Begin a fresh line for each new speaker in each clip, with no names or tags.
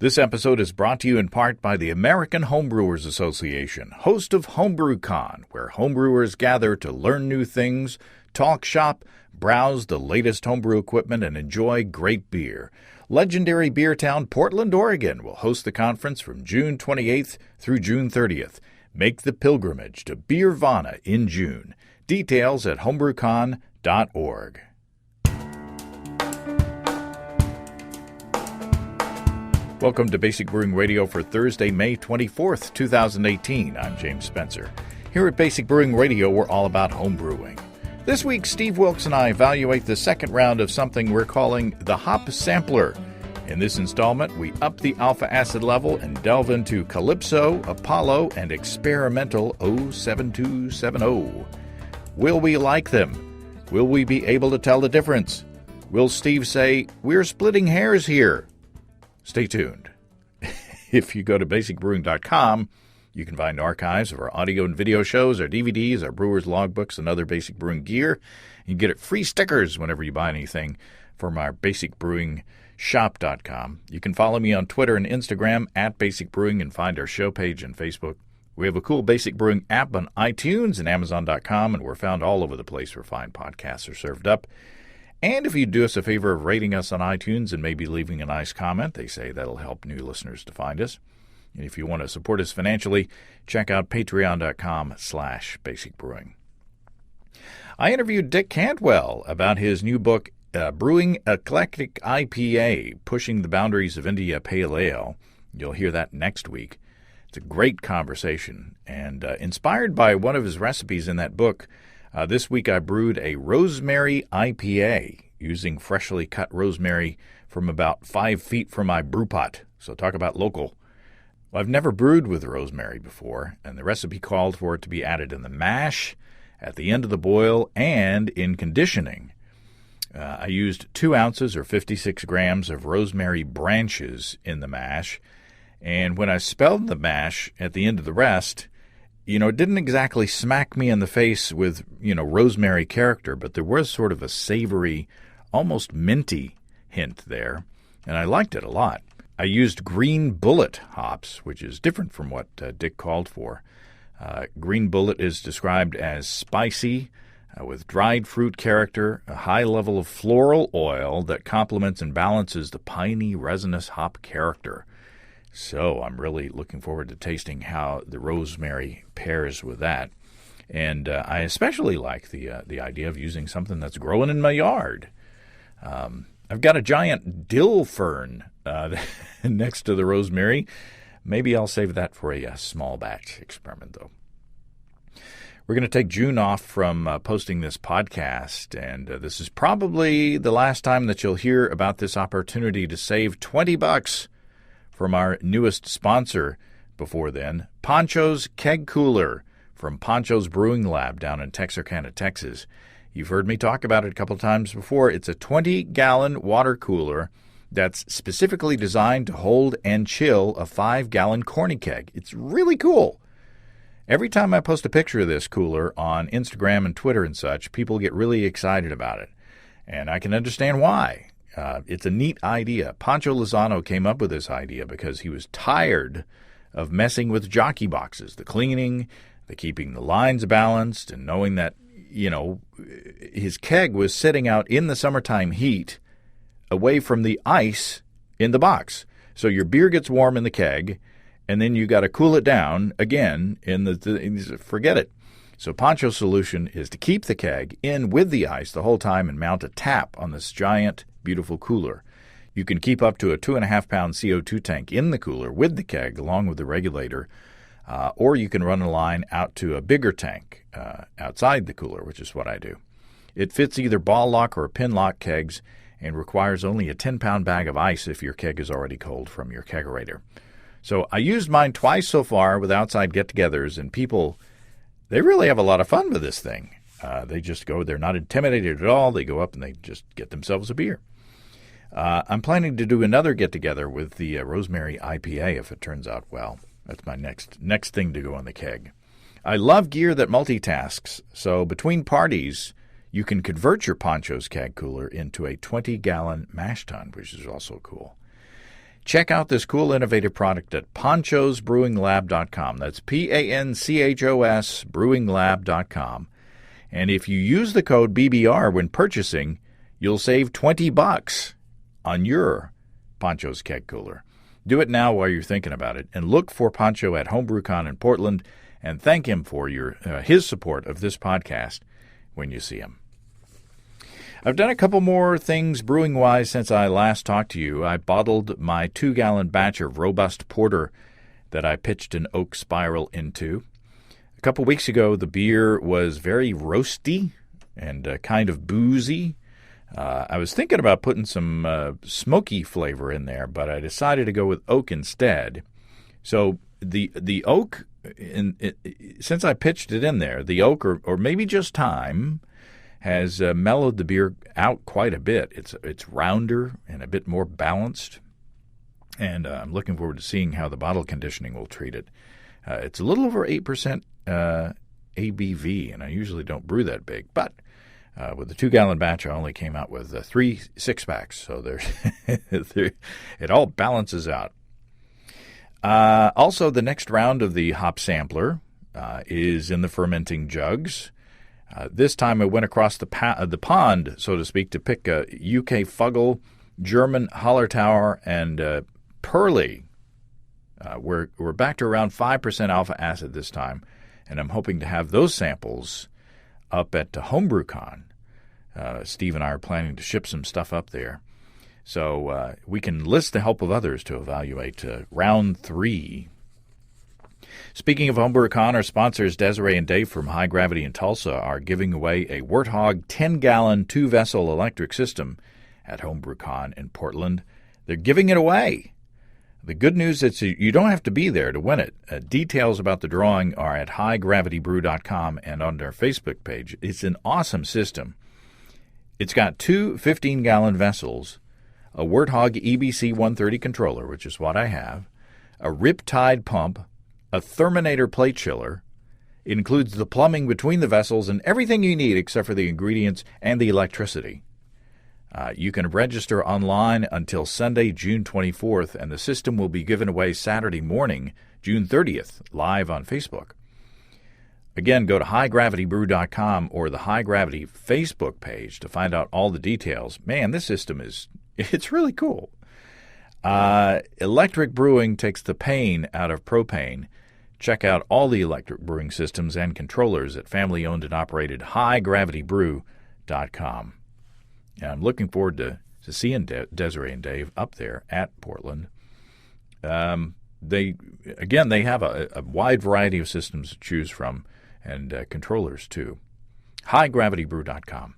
This episode is brought to you in part by the American Homebrewers Association, host of HomebrewCon, where homebrewers gather to learn new things, talk shop, browse the latest homebrew equipment, and enjoy great beer. Legendary beer town Portland, Oregon will host the conference from June 28th through June 30th. Make the pilgrimage to Beervana in June. Details at homebrewcon.org. Welcome to Basic Brewing Radio for Thursday, May 24th, 2018. I'm James Spencer. Here at Basic Brewing Radio, we're all about homebrewing. This week, Steve Wilkes and I evaluate the second round of something we're calling the Hop Sampler. In this installment, we up the alpha acid level and delve into Calypso, Apollo, and experimental 07270. Will we like them? Will we be able to tell the difference? Will Steve say, "We're splitting hairs here"? Stay tuned. If you go to basicbrewing.com, you can find archives of our audio and video shows, our DVDs, our brewers' logbooks, and other Basic Brewing gear. You can get free stickers whenever you buy anything from our basicbrewingshop.com. You can follow me on Twitter and Instagram at Basic Brewing and find our show page on Facebook. We have a cool Basic Brewing app on iTunes and Amazon.com, and we're found all over the place where fine podcasts are served up. And if you do us a favor of rating us on iTunes and maybe leaving a nice comment, they say that'll help new listeners to find us. And if you want to support us financially, check out patreon.com/basicbrewing. I interviewed Dick Cantwell about his new book, Brewing Eclectic IPA, Pushing the Boundaries of India Pale Ale. You'll hear that next week. It's a great conversation, and inspired by one of his recipes in that book, this week I brewed a rosemary IPA using freshly cut rosemary from about 5 feet from my brew pot. So talk about local. Well, I've never brewed with rosemary before, and the recipe called for it to be added in the mash, at the end of the boil, and in conditioning. I used 2 ounces or 56 grams of rosemary branches in the mash, and when I spelled the mash at the end of the rest, it didn't exactly smack me in the face with, rosemary character, but there was sort of a savory, almost minty hint there, and I liked it a lot. I used Green Bullet hops, which is different from what Dick called for. Green Bullet is described as spicy, with dried fruit character, a high level of floral oil that complements and balances the piney, resinous hop character. So I'm really looking forward to tasting how the rosemary pairs with that. And I especially like the idea of using something that's growing in my yard. I've got a giant dill fern next to the rosemary. Maybe I'll save that for a small batch experiment, though. We're going to take June off from posting this podcast, and this is probably the last time that you'll hear about this opportunity to save $20 from our newest sponsor before then, Poncho's Keg Cooler from Poncho's Brewing Lab down in Texarkana, Texas. You've heard me talk about it a couple times before. It's a 20-gallon water cooler that's specifically designed to hold and chill a 5-gallon corny keg. It's really cool. Every time I post a picture of this cooler on Instagram and Twitter and such, people get really excited about it. And I can understand why. It's a neat idea. Pancho Lozano came up with this idea because he was tired of messing with jockey boxes, the cleaning, the keeping the lines balanced, and knowing that, his keg was sitting out in the summertime heat away from the ice in the box. So your beer gets warm in the keg, and then you got to cool it down again forget it. So Poncho's solution is to keep the keg in with the ice the whole time and mount a tap on this giant, beautiful cooler. You can keep up to a 2.5-pound CO2 tank in the cooler with the keg along with the regulator, or you can run a line out to a bigger tank outside the cooler, which is what I do. It fits either ball lock or pin lock kegs and requires only a 10-pound bag of ice if your keg is already cold from your kegerator. So I used mine twice so far with outside get-togethers, and people, they really have a lot of fun with this thing. They just go, they're not intimidated at all. They go up and they just get themselves a beer. I'm planning to do another get-together with the Rosemary IPA if it turns out well. That's my next thing to go on the keg. I love gear that multitasks, so between parties, you can convert your Poncho's keg cooler into a 20-gallon mash tun, which is also cool. Check out this cool, innovative product at ponchosbrewinglab.com. That's PANCHOS brewinglab.com. And if you use the code BBR when purchasing, you'll save $20 on your Poncho's keg cooler. Do it now while you're thinking about it, and look for Poncho at HomebrewCon in Portland, and thank him for his support of this podcast when you see him. I've done a couple more things brewing-wise since I last talked to you. I bottled my 2-gallon batch of robust porter that I pitched an oak spiral into. A couple weeks ago, the beer was very roasty and kind of boozy. I was thinking about putting some smoky flavor in there, but I decided to go with oak instead. So the oak, since I pitched it in there, the oak, or maybe just time, has mellowed the beer out quite a bit. It's rounder and a bit more balanced, and I'm looking forward to seeing how the bottle conditioning will treat it. It's a little over 8% ABV, and I usually don't brew that big, but with the 2-gallon batch, I only came out with 3 6-packs, so it all balances out. Also, the next round of the hop sampler is in the fermenting jugs. This time I went across the pond, so to speak, to pick UK Fuggle, German Hallertauer, and Pearly. We're back to around 5% alpha acid this time, and I'm hoping to have those samples up at HomebrewCon. Steve and I are planning to ship some stuff up there. So we can enlist the help of others to evaluate round 3. Speaking of HomebrewCon, our sponsors Desiree and Dave from High Gravity in Tulsa are giving away a Warthog 10-gallon 2-vessel electric system at HomebrewCon in Portland. They're giving it away. The good news is you don't have to be there to win it. Details about the drawing are at highdgravitybrew.com and on their Facebook page. It's an awesome system. It's got 2 15-gallon vessels, a Warthog EBC 130 controller, which is what I have, a Riptide pump, a Therminator plate chiller. It includes the plumbing between the vessels and everything you need except for the ingredients and the electricity. You can register online until Sunday, June 24th, and the system will be given away Saturday morning, June 30th, live on Facebook. Again, go to highdgravitybrew.com or the High Gravity Facebook page to find out all the details. Man, this system it's really cool. Electric brewing takes the pain out of propane. Check out all the electric brewing systems and controllers at family-owned and operated highdgravitybrew.com. And I'm looking forward to seeing Desiree and Dave up there at Portland. They have a wide variety of systems to choose from and controllers too. highdgravitybrew.com.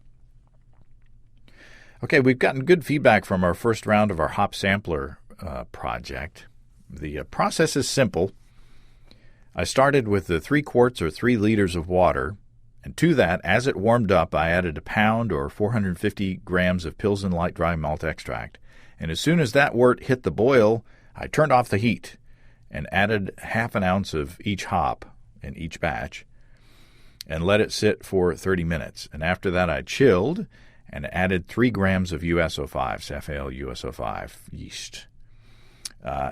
Okay, we've gotten good feedback from our first round of our hop sampler project. The process is simple. I started with the 3 quarts or 3 liters of water, and to that, as it warmed up, I added a pound or 450 grams of Pilsen light dry malt extract. And as soon as that wort hit the boil, I turned off the heat and added half an ounce of each hop in each batch and let it sit for 30 minutes. And after that, I chilled and added 3 grams of USO5, Safale USO5 yeast.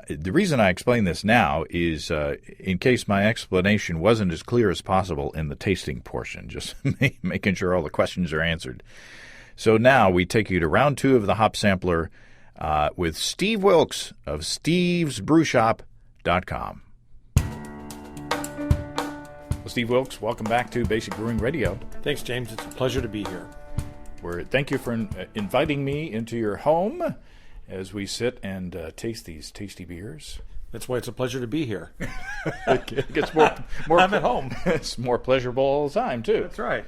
The reason I explain this now is in case my explanation wasn't as clear as possible in the tasting portion, just making sure all the questions are answered. So now we take you to round 2 of the hop sampler with Steve Wilkes of stevesbrewshop.com. Well, Steve Wilkes, welcome back to Basic Brewing Radio.
Thanks, James. It's a pleasure to be here.
Thank you for inviting me into your home as we sit and taste these tasty beers.
That's why it's a pleasure to be here.
It gets more
I'm at home.
It's more pleasurable all the time, too.
That's right.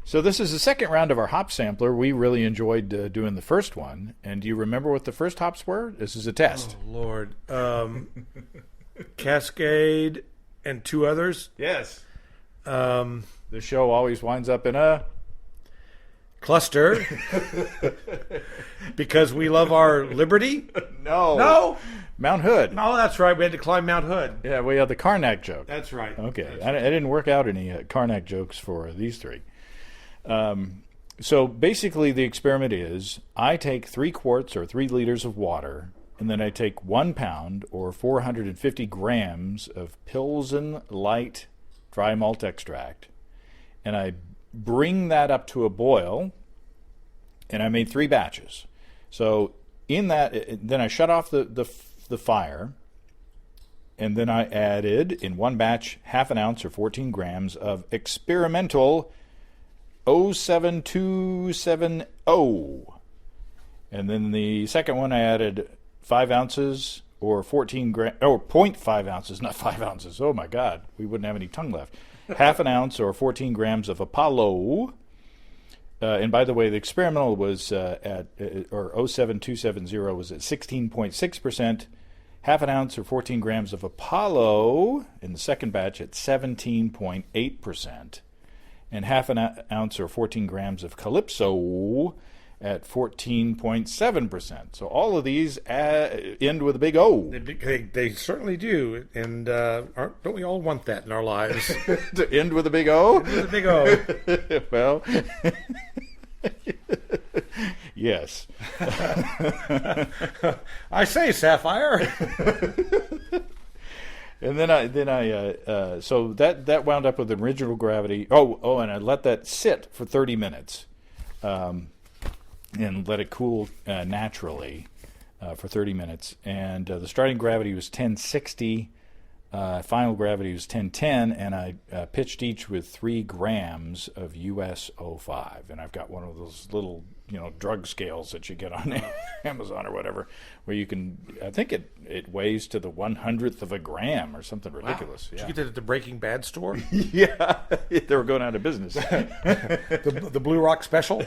So this is the second round of our hop sampler. We really enjoyed doing the first one. And do you remember what the first hops were? This is a test.
Oh, Lord. Cascade and 2 others.
Yes. The show always winds up in a
cluster because we love our liberty.
No. Mount Hood.
No, that's right. We had to climb Mount Hood.
Yeah, we had the Karnak joke.
That's right.
Okay.
That's
I didn't work out any Karnak jokes for these 3. So basically the experiment is I take 3 quarts or 3 liters of water And then I take 1 pound or 450 grams of Pilsen Light dry malt extract, and I bring that up to a boil, and I made 3 batches. So in that, then I shut off the fire, and then I added in one batch half an ounce or 14 grams of experimental 07270. And then the second one I added 5 ounces or 14 grams, oh, 0.5 ounces, not 5 ounces. Oh my God, we wouldn't have any tongue left. Half an ounce or 14 grams of Apollo. And by the way, the experimental was or 07270 was at 16.6%. Half an ounce or 14 grams of Apollo in the second batch at 17.8%. And half an ounce or 14 grams of Calypso at 14.7%. So all of these end with a big O.
They certainly do. And don't we all want that in our lives?
To end with a big O?
End with a big O.
Well, yes.
I say, Sapphire.
And then I so that wound up with the original gravity. Oh, and I let that sit for 30 minutes. And let it cool naturally for 30 minutes. And the starting gravity was 1060, final gravity was 1010, and I pitched each with 3 grams of US-05. And I've got one of those little, drug scales that you get on Amazon or whatever, where you can, I think it weighs to the 100th of a gram or something ridiculous.
Wow.
Yeah.
Did you get that at the Breaking Bad store?
Yeah, they were going out of business.
the Blue Rock Special?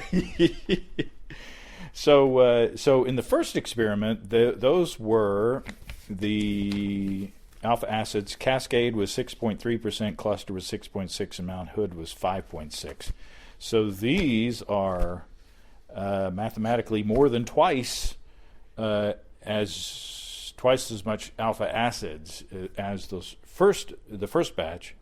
So in the first experiment, those were the alpha acids. Cascade was 6.3%, Cluster was 6.6%, and Mount Hood was 5.6%. So these are mathematically more than twice as much alpha acids as the first batch.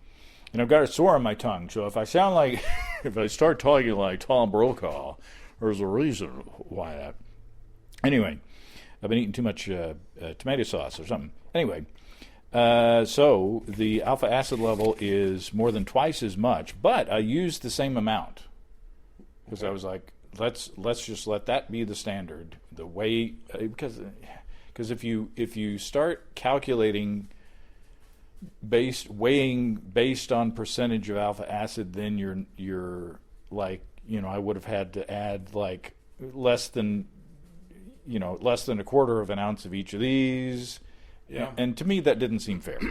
And I've got a sore on my tongue, so if I sound like if I start talking like Tom Brokaw, there's a reason why that. Anyway, I've been eating too much tomato sauce or something. Anyway, so the alpha acid level is more than twice as much, but I used the same amount because I was like, let's just let that be the standard. The way because if you start calculating weighing based on percentage of alpha acid, then you're like, I would have had to add like less than a quarter of an ounce of each of these. Yeah. And to me, that didn't seem fair.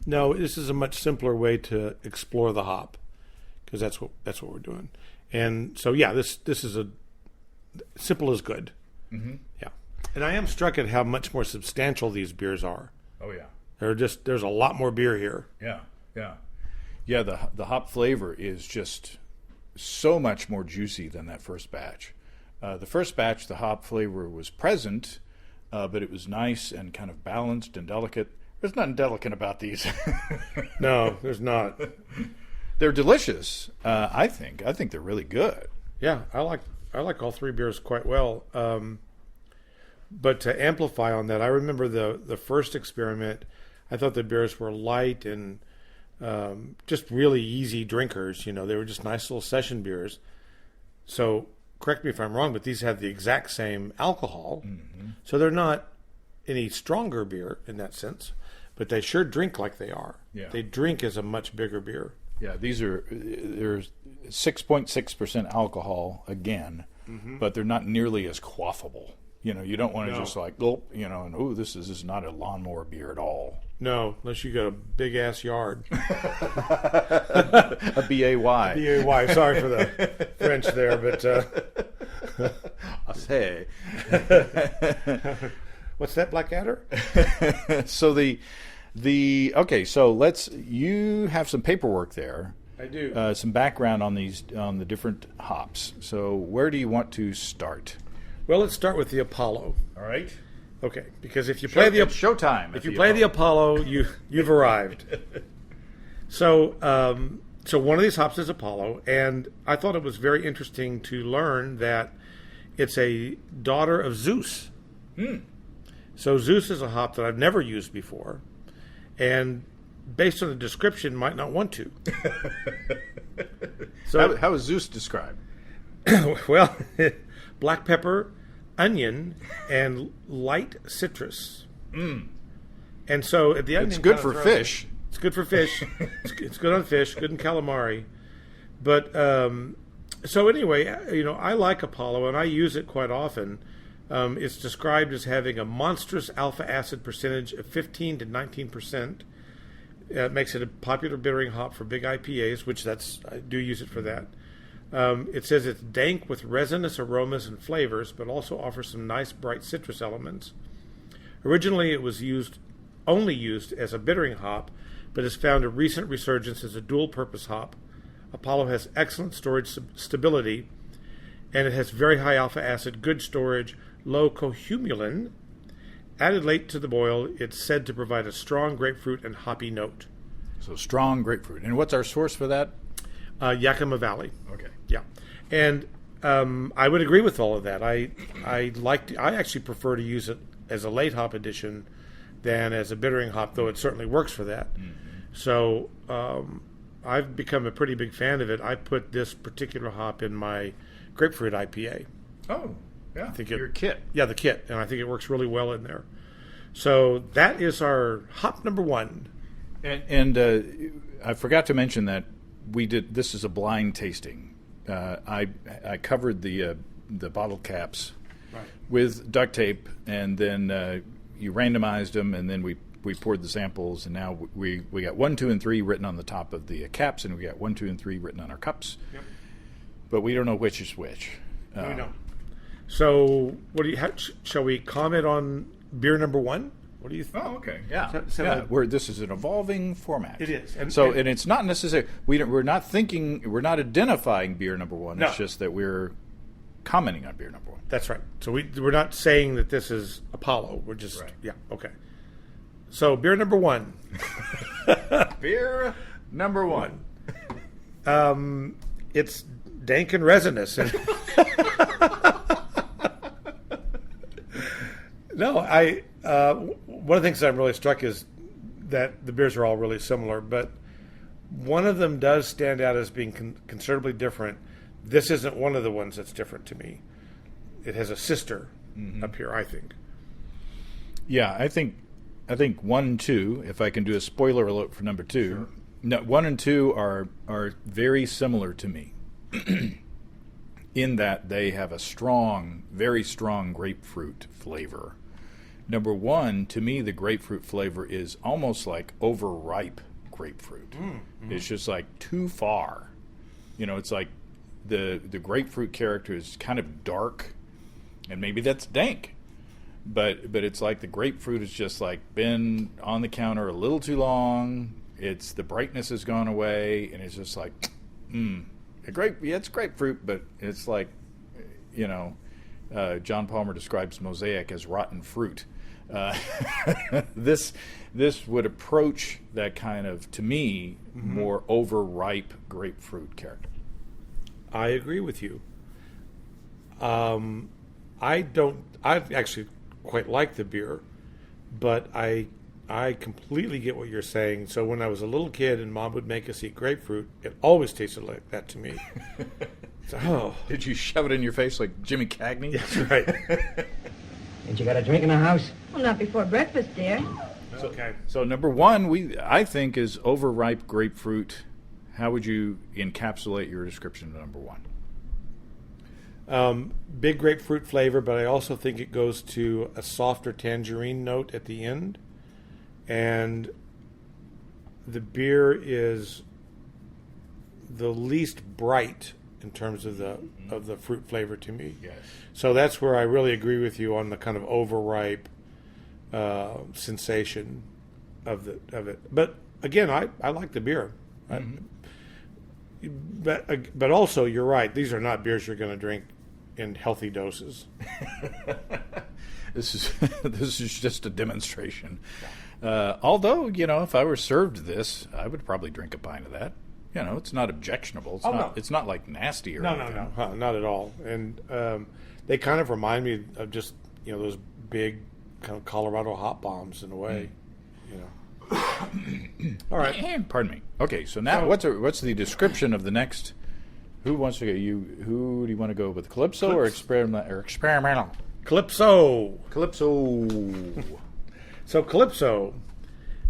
No, this is a much simpler way to explore the hop, because that's what we're doing. And so, yeah, this is a simple is good.
Mm-hmm.
Yeah. And I am struck at how much more substantial these beers are.
Oh yeah.
There's a lot more beer here.
Yeah. The hop flavor is just so much more juicy than that first batch. The first batch, the hop flavor was present, but it was nice and kind of balanced and delicate. There's nothing delicate about these.
No, there's not.
They're delicious. I think they're really good.
Yeah, I like all 3 beers quite well. But to amplify on that, I remember the first experiment. I thought the beers were light and just really easy drinkers. They were just nice little session beers. So correct me if I'm wrong, but these have the exact same alcohol. Mm-hmm. So they're not any stronger beer in that sense, but they sure drink like they are.
Yeah.
They drink as a much bigger beer.
Yeah, there's 6.6% alcohol again, mm-hmm. but they're not nearly as quaffable. You don't want to just like gulp, and this is not a lawnmower beer at all.
No, unless you got a big ass yard.
A B-A-Y.
B-A-Y. Sorry for the French there, but
I say.
What's that, Blackadder?
So so you have some paperwork there.
I do.
Some background on the different hops. So where do you want to start?
Well, let's start with the Apollo.
All right.
Okay, because if you play the
showtime,
if you play the Apollo, you've arrived. So one of these hops is Apollo, and I thought it was very interesting to learn that it's a daughter of Zeus. So Zeus is a hop that I've never used before, and based on the description, might not want to. So
how is Zeus described?
well, black pepper, onion, and light citrus. And so at the onion,
It's good for fish.
It's good for fish. It's good on fish. Good in calamari. But so anyway, I like Apollo, and I use it quite often. It's described as having a monstrous alpha acid percentage of 15 to 19%. It makes it a popular bittering hop for big IPAs, which I do use it for that. It says it's dank with resinous aromas and flavors, but also offers some nice bright citrus elements. Originally, it was only used as a bittering hop, but has found a recent resurgence as a dual-purpose hop. Apollo has excellent storage stability, and it has very high alpha acid, good storage, low cohumulin. Added late to the boil, it's said to provide a strong grapefruit and hoppy note.
So strong grapefruit. And what's our source for that?
Yakima Valley.
Okay.
Yeah. And I would agree with all of that. I actually prefer to use it as a late hop addition than as a bittering hop, though it certainly works for that. Mm-hmm. So I've become a pretty big fan of it. I put this particular hop in my grapefruit IPA.
Oh, yeah.
I think
your kit.
Yeah, the kit. And I think it works really well in there. So that is our hop number one.
And I forgot to mention that this is a blind tasting. I covered the bottle caps with duct tape, and then you randomized them, and then we poured the samples, and now we got 1, 2, and 3 written on the top of the caps, and we got 1, 2, and 3 written on our cups. Yep. But we don't know which is which.
We don't. So, shall we comment on beer number one? What do you think?
Oh, okay. Yeah. This is an evolving format.
It is.
And it's not necessary. We're not identifying beer number one. It's just that we're commenting on beer number one.
That's right. So we're not saying that this is Apollo. We're just, okay. So beer number one.
Beer number one.
It's dank and resinous. No, one of the things I'm really struck is that the beers are all really similar, but one of them does stand out as being considerably different. This isn't one of the ones that's different to me. It has a sister up here, I think.
Yeah, I think 1 and 2, if I can do a spoiler alert for number 2, sure. No, 1 and 2 are very similar to me in that they have a very strong grapefruit flavor. Number 1, to me, the grapefruit flavor is almost like overripe grapefruit. Mm-hmm. It's just like too far. It's like the grapefruit character is kind of dark, and maybe that's dank. But it's like the grapefruit has just like been on the counter a little too long. The brightness has gone away, and it's just like, it's grapefruit, but it's like, John Palmer describes Mosaic as rotten fruit. This would approach that kind of, to me, more overripe grapefruit character.
I agree with you. I actually quite like the beer, but I completely get what you're saying. So when I was a little kid and Mom would make us eat grapefruit, it always tasted like that to me.
Did you shove it in your face like Jimmy Cagney?
That's right.
Ain't you got a drink in the house?
Well, not before breakfast, dear.
Okay.
So number 1, I think, is overripe grapefruit. How would you encapsulate your description of number 1?
Big grapefruit flavor, but I also think it goes to a softer tangerine note at the end. And the beer is the least bright in terms of the fruit flavor to me.
Yes.
So that's where I really agree with you on the kind of overripe sensation of it. But again, I like the beer. But also, you're right. These are not beers you're going to drink in healthy doses.
This is just a demonstration. Although, if I were served this, I would probably drink a pint of that. It's not objectionable. It's not like nasty or anything.
No, not at all. And they kind of remind me of just those big kind of Colorado hop bombs in a way. You know. All right.
Pardon me. Okay, so now what's the description of the next? Who wants to go? Who do you want to go with? Calypso or experimental?
Calypso.
Calypso.
So Calypso,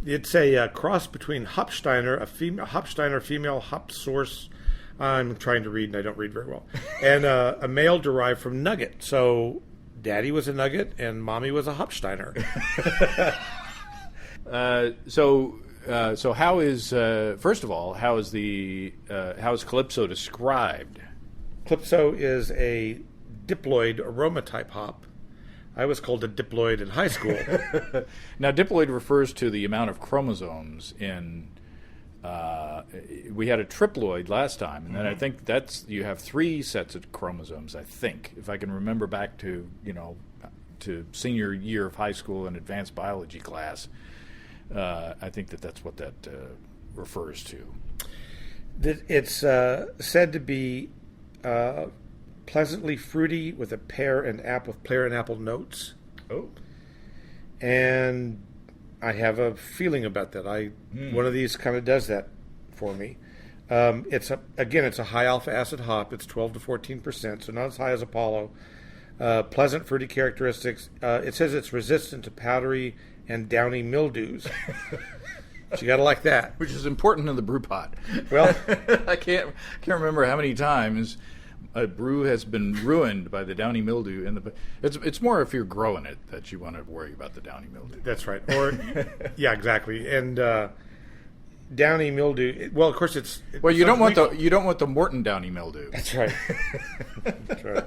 it's a cross between Hopsteiner, a Hopsteiner female hop source. I'm trying to read and I don't read very well, and a male derived from Nugget. So Daddy was a Nugget and Mommy was a Hopsteiner.
So how is first of all how is Calypso described?
Calypso is a diploid aroma type hop. I was called a diploid in high school.
Now, diploid refers to the amount of chromosomes in. We had a triploid last time, and then I think you have 3 sets of chromosomes. I think, if I can remember back to to senior year of high school and advanced biology class. I think that's what that refers to.
It's said to be pleasantly fruity with a pear and apple notes.
Oh,
and I have a feeling about that. One of these kind of does that for me. It's a high alpha acid hop. It's 12 to 14%, so not as high as Apollo. Pleasant fruity characteristics. It says it's resistant to powdery and downy mildews. So you got to like that,
which is important in the brew pot.
Well,
I can't remember how many times a brew has been ruined by the downy mildew in the. It's more if you're growing it that you want to worry about the downy mildew.
That's right. Or yeah, exactly. And downy mildew. Well, of course it's.
Well, you don't want the Morton downy mildew.
That's right. That's right.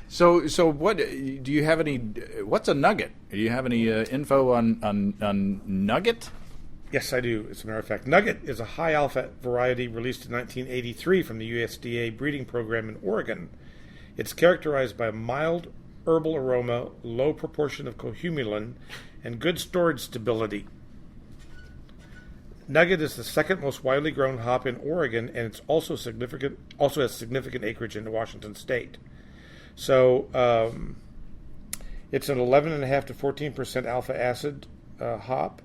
So what do you have any? What's a nugget? Do you have any info on nugget?
Yes, I do. As a matter of fact, Nugget is a high alpha variety released in 1983 from the USDA breeding program in Oregon. It's characterized by a mild herbal aroma, low proportion of cohumulin, and good storage stability. Nugget is the second most widely grown hop in Oregon, and it's also has significant acreage in Washington State. So it's an 11.5 to 14% alpha acid hop.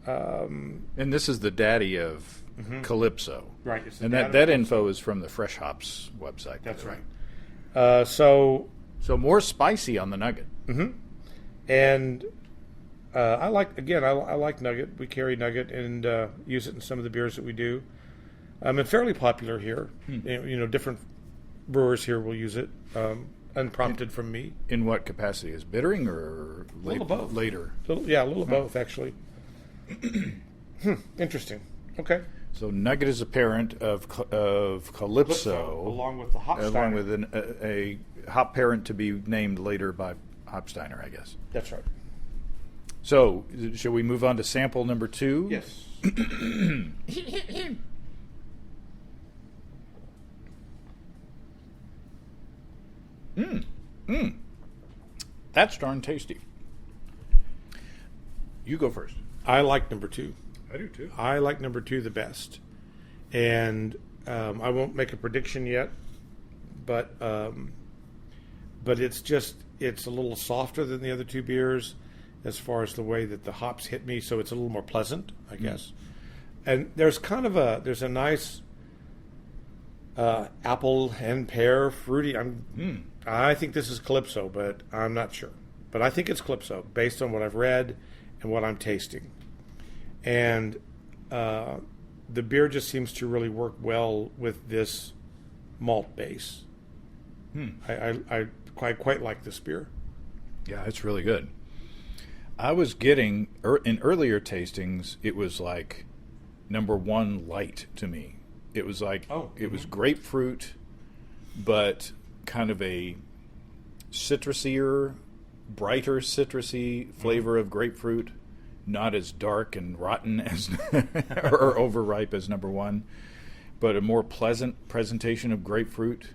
And this is the daddy of Calypso.
Right.
And that info is from the Fresh Hops website.
That's right. So
more spicy on the nugget.
Mm-hmm. And I like Nugget. We carry Nugget and use it in some of the beers that we do. It's fairly popular here. Different brewers here will use it, unprompted from me.
In what capacity? As bittering or later?
A little of both, actually. Interesting. Okay.
So Nugget is a parent of Calypso,
along with the Hopsteiner.
Along with a hop parent to be named later by Hopsteiner, I guess.
That's right.
So, shall we move on to sample number 2?
Yes.
That's darn tasty. You go first.
I like number 2.
I do too.
I like number 2 the best. And I won't make a prediction yet, but it's a little softer than the other 2 beers as far as the way that the hops hit me, so it's a little more pleasant, I guess. And there's a nice apple and pear fruity. I think this is Calypso, but I'm not sure. But I think it's Calypso based on what I've read and what I'm tasting. And the beer just seems to really work well with this malt base. I quite like this beer.
Yeah, it's really good. I was getting, in earlier tastings, it was like number 1 light to me. It was like, it was grapefruit, but kind of a brighter citrusy flavor of grapefruit. Not as dark and rotten as or overripe as number 1, but a more pleasant presentation of grapefruit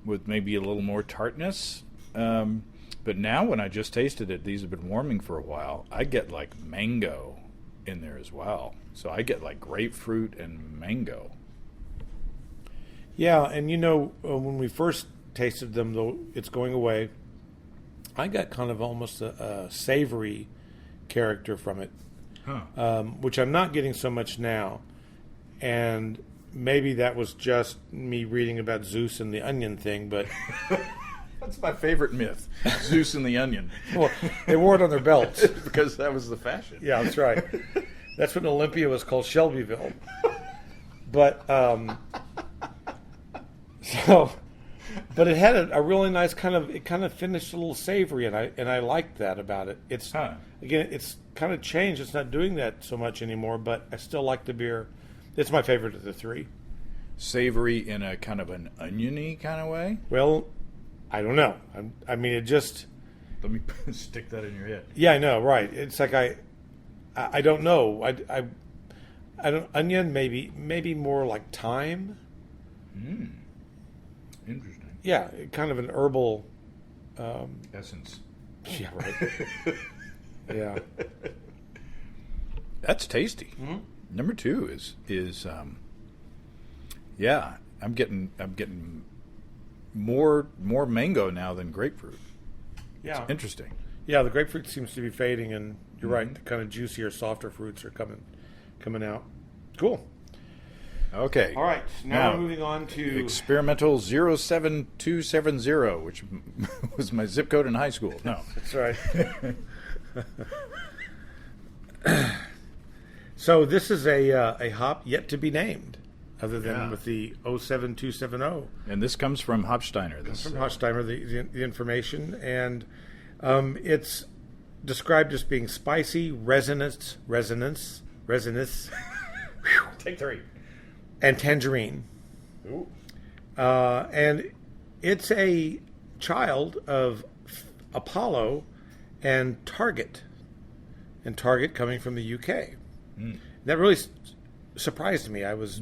with maybe a little more tartness. But now when I just tasted it, these have been warming for a while, I get like mango in there as well. So I get like grapefruit and mango. Yeah,
and when we first tasted them, though it's going away, I got kind of almost a savory character from it, which I'm not getting so much now. And maybe that was just me reading about Zeus and the onion thing, but
That's my favorite myth, Zeus and the onion.
well, they wore it on their belts.
Because that was the fashion.
Yeah, that's right. That's when Olympia was called Shelbyville. But but it had a really nice it kind of finished a little savory, and I liked that about it. It's again, it's kind of changed. It's not doing that so much anymore, but I still like the beer. It's my favorite of the three.
Savory in a kind of an oniony kind of way?
Well, I don't know. I mean, it just.
Let me stick that in your head.
Yeah, I know, right? It's like I don't know. I don't onion maybe more like thyme.
Interesting.
Yeah, kind of an herbal
Essence.
Yeah, right. Yeah.
That's tasty.
Mm-hmm.
Number 2 is yeah, I'm getting more mango now than grapefruit.
Yeah.
It's interesting.
Yeah, the grapefruit seems to be fading, and you're right. The kind of juicier, softer fruits are coming out. Cool.
Okay.
All right. Now we're moving on to
experimental 07270, which was my zip code in high school. No.
That's right. So this is a hop yet to be named, other than with the 07270.
And this comes from Hopsteiner.
From Hopsteiner, the information, and it's described as being spicy, resonance.
Take 3.
And tangerine.
Ooh.
And it's a child of Apollo and Target. And Target coming from the UK. That really surprised me. I was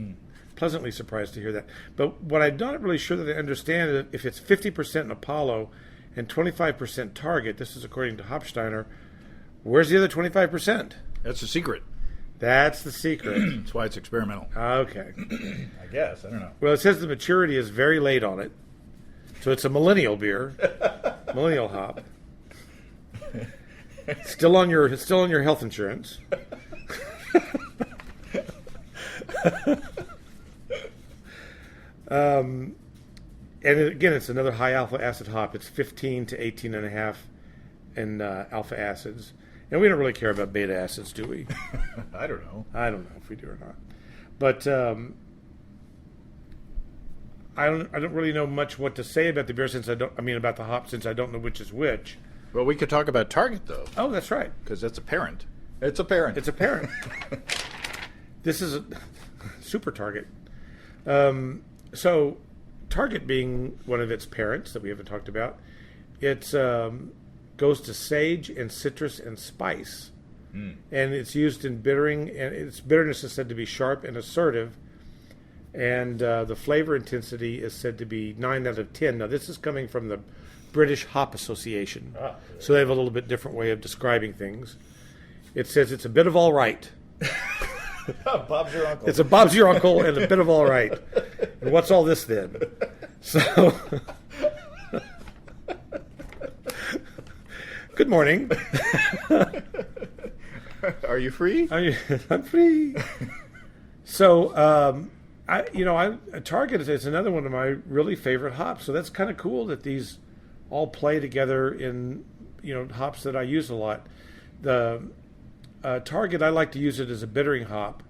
pleasantly surprised to hear that. But what I'm not really sure that I understand is if it's 50% Apollo and 25% Target, this is according to Hopsteiner, where's the other 25%?
That's a secret.
That's the secret.
That's why it's experimental.
Okay.
I guess. I don't know.
Well, it says the maturity is very late on it. So it's a millennial beer. Millennial hop. Still on your health insurance. And again, it's another high alpha acid hop. It's 15 to 18.5 in alpha acids. And we don't really care about beta acids, do we?
I don't know.
I don't know if we do or not. But I don't really know much what to say about the beer about the hop since I don't know which is which.
Well, we could talk about Target, though.
Oh, that's right.
Because that's apparent. It's apparent.
It's apparent. This is a super Target. So Target being one of its parents that we haven't talked about, it's goes to sage and citrus and spice. And it's used in bittering, and its bitterness is said to be sharp and assertive. And the flavor intensity is said to be 9 out of 10. Now, this is coming from the British Hop Association. So they have a little bit different way of describing things. It says it's a bit of all right.
Bob's your uncle.
It's a Bob's your uncle and a bit of all right. And what's all this then? So, good morning.
Are you free?
I'm free. So, Target is another one of my really favorite hops. So that's kind of cool that these all play together in hops that I use a lot. The Target, I like to use it as a bittering hop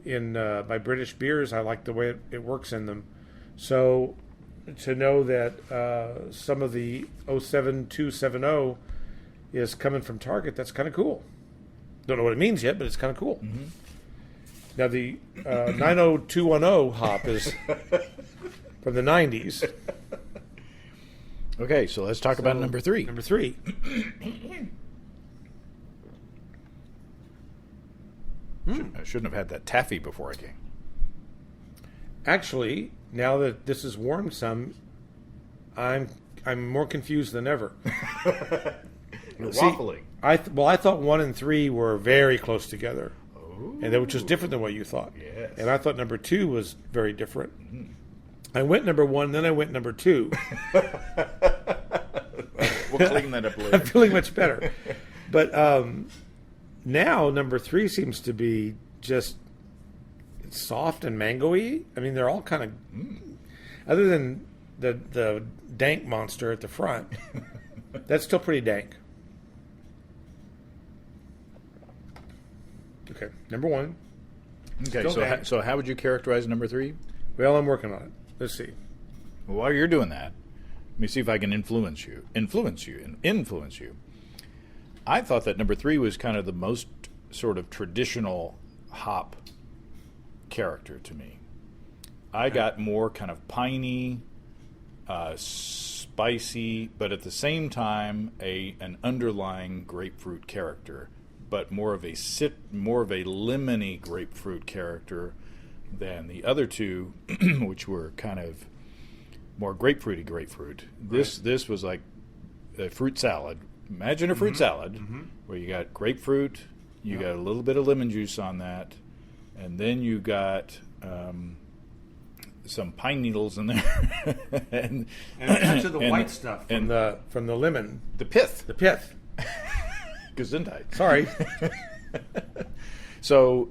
in my British beers. I like the way it works in them. So to know that some of the 07270 is coming from Target, that's kind of cool. Don't know what it means yet, but it's kind of cool. Mm-hmm. Now the 90210 hop is from the 90s.
Okay, so let's talk about number 3.
Number 3.
I shouldn't have had that taffy before I came.
Actually, now that this is warmed some, I'm more confused than ever.
You're waffling.
I thought 1 and 3 were very close together, and which was different than what you thought.
Yes.
And I thought number 2 was very different. I went number 1, then I went number 2.
We'll clean that up later.
I'm feeling much better. But now number 3 seems to be just soft and mango-y. I mean, they're all kind of, other than the dank monster at the front, that's still pretty dank. Okay, number 1.
Okay, so how would you characterize number 3?
Well, I'm working on it. Let's see.
Well, while you're doing that, let me see if I can influence you. I thought that number 3 was kind of the most sort of traditional hop character to me. I got more kind of piney, spicy, but at the same time an underlying grapefruit character, but more of a lemony grapefruit character than the other two, which were kind of more grapefruity grapefruit. This was like a fruit salad. Imagine a fruit salad where you got grapefruit, you got a little bit of lemon juice on that, and then you got some pine needles in there,
and a touch of the white stuff from the lemon,
the pith.
Gesundheit. Sorry.
So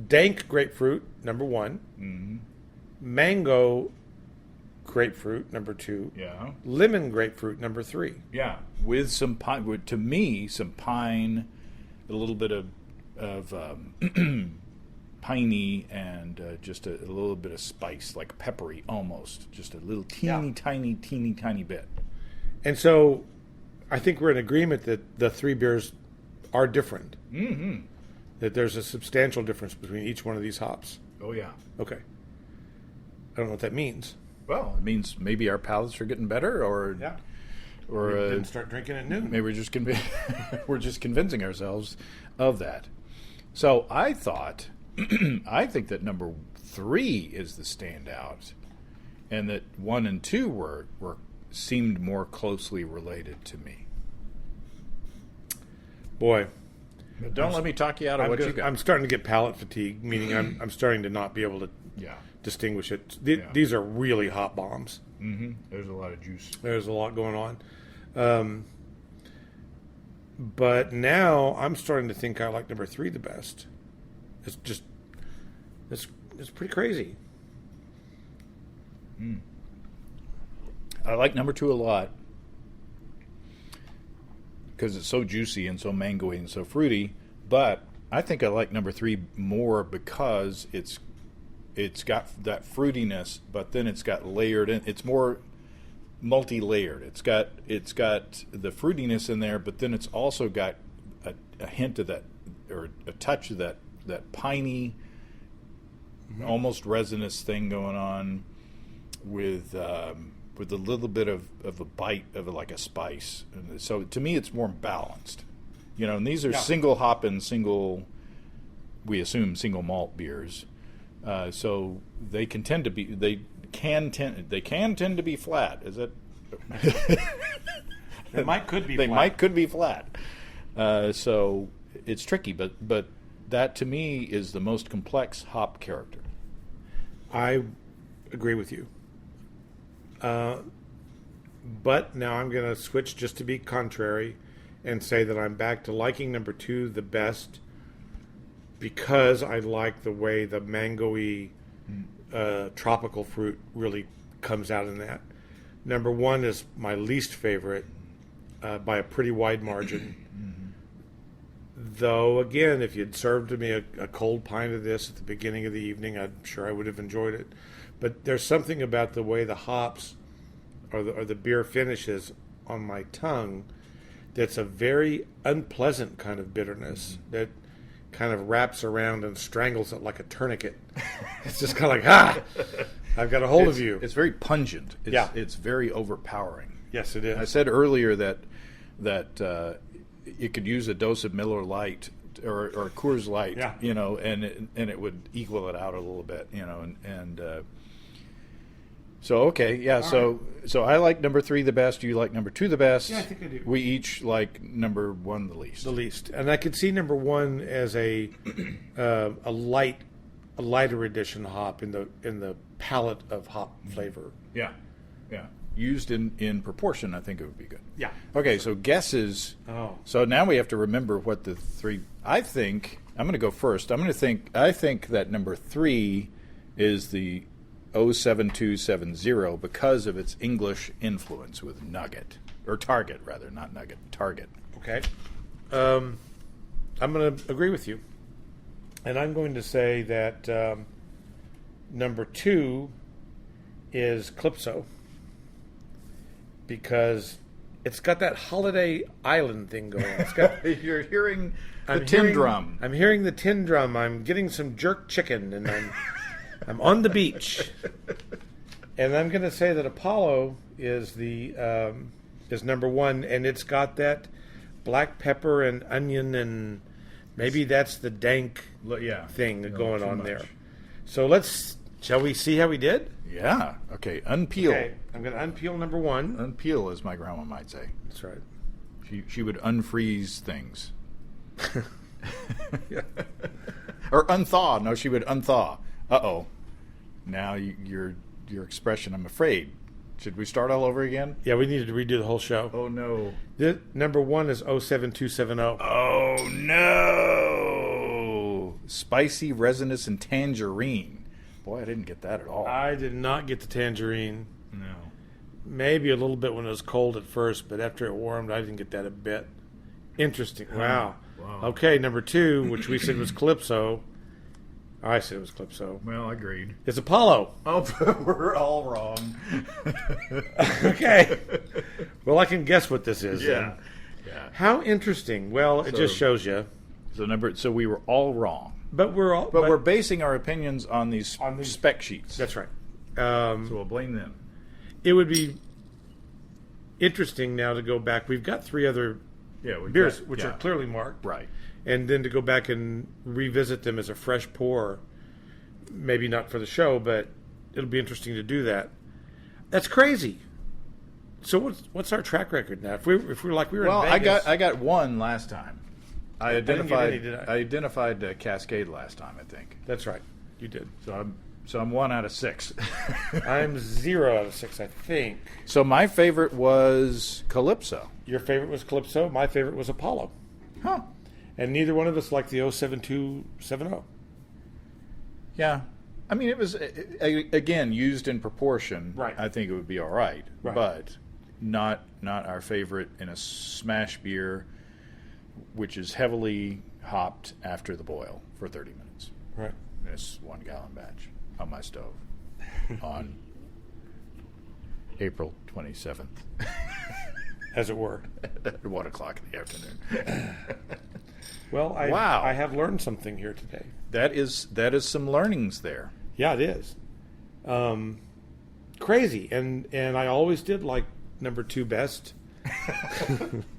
dank grapefruit number 1, mango grapefruit number 2, lemon grapefruit number 3.
Yeah, with some pine. To me, some pine, a little bit of piney, and just a little bit of spice, like peppery almost, just a little teeny tiny bit.
And so, I think we're in agreement that the 3 beers are different.
Mm-hmm.
That there's a substantial difference between each one of these hops.
Oh, yeah.
Okay. I don't know what that means.
Well, it means maybe our palates are getting better, or
we didn't start drinking at noon.
Maybe we're just convincing ourselves of that. So I think that number 3 is the standout, and that 1 and 2 seemed more closely related to me.
Boy,
but don't let me talk you out of what you got.
I'm starting to get palate fatigue, meaning I'm starting to not be able to distinguish it. These are really hot bombs.
Mm-hmm. There's a lot of juice.
There's a lot going on. But now I'm starting to think I like number 3 the best. It's pretty crazy.
I like number 2 a lot because it's so juicy and so mangoey and so fruity. But I think I like number 3 more because it's got that fruitiness, but then it's got layered in. It's more multi-layered. It's got the fruitiness in there, but then it's also got a hint of that, or a touch of that piney, almost resinous thing going on with a little bit of a bite of like a spice. And so to me, it's more balanced. And these are single hop and we assume single malt beers. So they can tend to be flat. Is it?
They
could be flat. So it's tricky, but that to me is the most complex hop character.
I agree with you. But now I'm going to switch just to be contrary and say that I'm back to liking number 2 the best because I like the way the mango-y tropical fruit really comes out in that. Number 1 is my least favorite by a pretty wide margin. Though, again, if you'd served me a cold pint of this at the beginning of the evening, I'm sure I would have enjoyed it. But there's something about the way the hops or the beer finishes on my tongue that's a very unpleasant kind of bitterness that kind of wraps around and strangles it like a tourniquet. It's just kind of like, I've got a hold of you.
It's very pungent. It's very overpowering.
Yes, it is.
I said earlier that you could use a dose of Miller Lite or Coors Light, and it would equal it out a little bit, So okay, yeah. So I like number 3 the best. You like number 2 the best.
Yeah, I think I do.
We each like number 1 the least.
The least, and I could see number 1 as a lighter edition hop in the palette of hop flavor.
Yeah, yeah. used in proportion, I think it would be good.
Yeah.
Okay, so guesses.
Oh.
So now we have to remember what the three. I think I'm going to go first. I think that number 3 is the 07270 because of its English influence with Nugget or Target rather, not Nugget, Target.
Okay. I'm going to agree with you, and I'm going to say that number 2 is Calypso because it's got that Holiday Island thing going. It's got,
You're hearing the tin drum.
I'm hearing the tin drum. I'm getting some jerk chicken, and I'm on the beach. And I'm going to say that Apollo is is number 1, and it's got that black pepper and onion, and maybe that's the dank thing going on there. So shall we see how we did?
Yeah. Okay. Unpeel.
Okay, I'm going to unpeel number 1.
Unpeel, as my grandma might say.
That's right.
She would unfreeze things. Or unthaw. No, she would unthaw. Uh-oh. Now your expression, I'm afraid. Should we start all over again?
Yeah, we needed to redo the whole show.
Oh, no.
Number 1 is 07270.
Oh, no. Spicy, resinous, and tangerine. Boy, I didn't get that at all.
I did not get the tangerine.
No.
Maybe a little bit when it was cold at first, but after it warmed, I didn't get that a bit. Interesting. Wow. Okay, number 2, which we said was Calypso. I said it was Calypso.
Well, agreed.
It's Apollo.
Oh, we're all wrong.
Okay. Well, I can guess what this is.
Yeah.
Yeah. How interesting. Well, it just shows you.
So we were all wrong.
But
we're basing our opinions on these spec sheets.
That's right.
So we'll blame them.
It would be interesting now to go back. We've got 3 other beers which are clearly marked.
Right.
And then to go back and revisit them as a fresh pour, maybe not for the show, but it'll be interesting to do that. That's crazy. So what's our track record now? If we're like we were in Vegas.
I got 1 last time. I
didn't get any, did I?
identified Cascade last time, I think.
That's right. You did.
So I'm 1 out of 6.
I'm 0 out of 6, I think.
So my favorite was Calypso.
Your favorite was Calypso. My favorite was Apollo.
Huh.
And neither one of us liked the 07270.
Yeah. I mean, it was, again, used in proportion.
Right.
I think it would be all right.
Right.
But not our favorite in a smash beer, which is heavily hopped after the boil for 30 minutes.
Right.
And it's 1 gallon batch on my stove on April 27th.
As it were.
At 1 o'clock in the afternoon.
Well, I have learned something here today.
That is some learnings there.
Yeah, it is. Crazy, and I always did like number 2 best,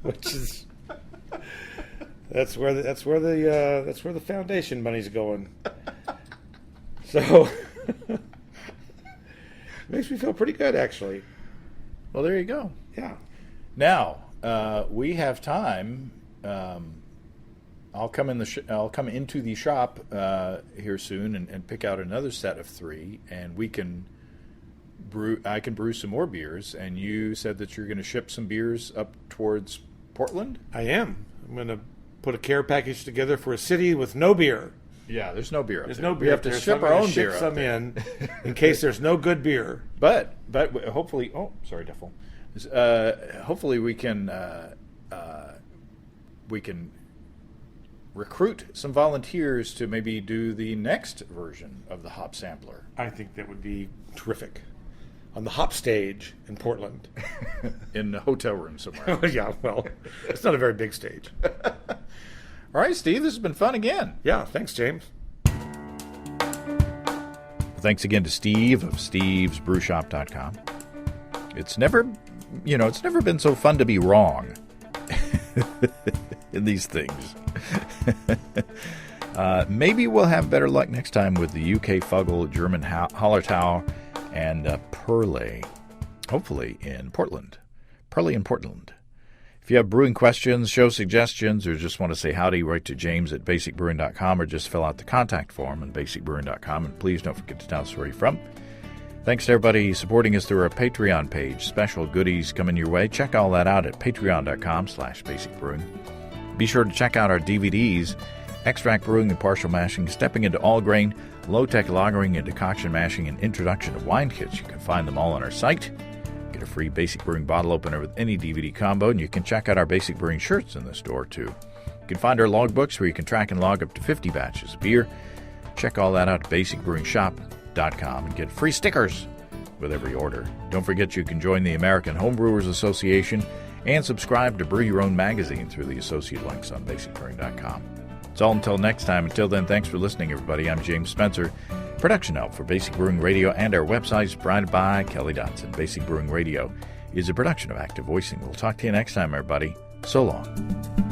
which is that's where the foundation money's going. So makes me feel pretty good, actually.
Well, there you go.
Yeah.
Now we have time. I'll come into the shop here soon and pick out another set of 3, and we can brew. I can brew some more beers. And you said that you're going to ship some beers up towards Portland.
I am. I'm going to put a care package together for a city with no beer.
Yeah, there's no beer.
There's
there.
no beer.
We have to ship our own beer.
Some in case there's no good beer.
But hopefully, sorry, Duffel. Hopefully we can recruit some volunteers to maybe do the next version of the hop sampler.
I think that would be terrific. On the hop stage in Portland.
In a hotel room somewhere.
Yeah, well, it's not a very big stage.
All right, Steve, this has been fun again.
Yeah, thanks, James.
Thanks again to Steve of stevesbrewshop.com. It's never been so fun to be wrong in these things. Maybe we'll have better luck next time with the UK Fuggle, German Hallertau, and Perle. Hopefully in Portland. Perle in Portland. If you have brewing questions, show suggestions, or just want to say howdy, write to James at basicbrewing.com or just fill out the contact form on basicbrewing.com. And please don't forget to tell us where you're from. Thanks to everybody supporting us through our Patreon page. Special goodies coming your way. Check all that out at patreon.com/basicbrewing. Be sure to check out our DVDs, Extract Brewing and Partial Mashing, Stepping into All Grain, Low-Tech Lagering and Decoction Mashing, and Introduction to Wine Kits. You can find them all on our site. Get a free Basic Brewing bottle opener with any DVD combo, and you can check out our Basic Brewing shirts in the store, too. You can find our logbooks where you can track and log up to 50 batches of beer. Check all that out at basicbrewingshop.com and get free stickers with every order. Don't forget you can join the American Homebrewers Association and subscribe to Brew Your Own magazine through the associate links on basicbrewing.com. It's all until next time. Until then, thanks for listening, everybody. I'm James Spencer. Production help for Basic Brewing Radio and our website is provided by Kelly Dotson. Basic Brewing Radio is a production of Active Voicing. We'll talk to you next time, everybody. So long.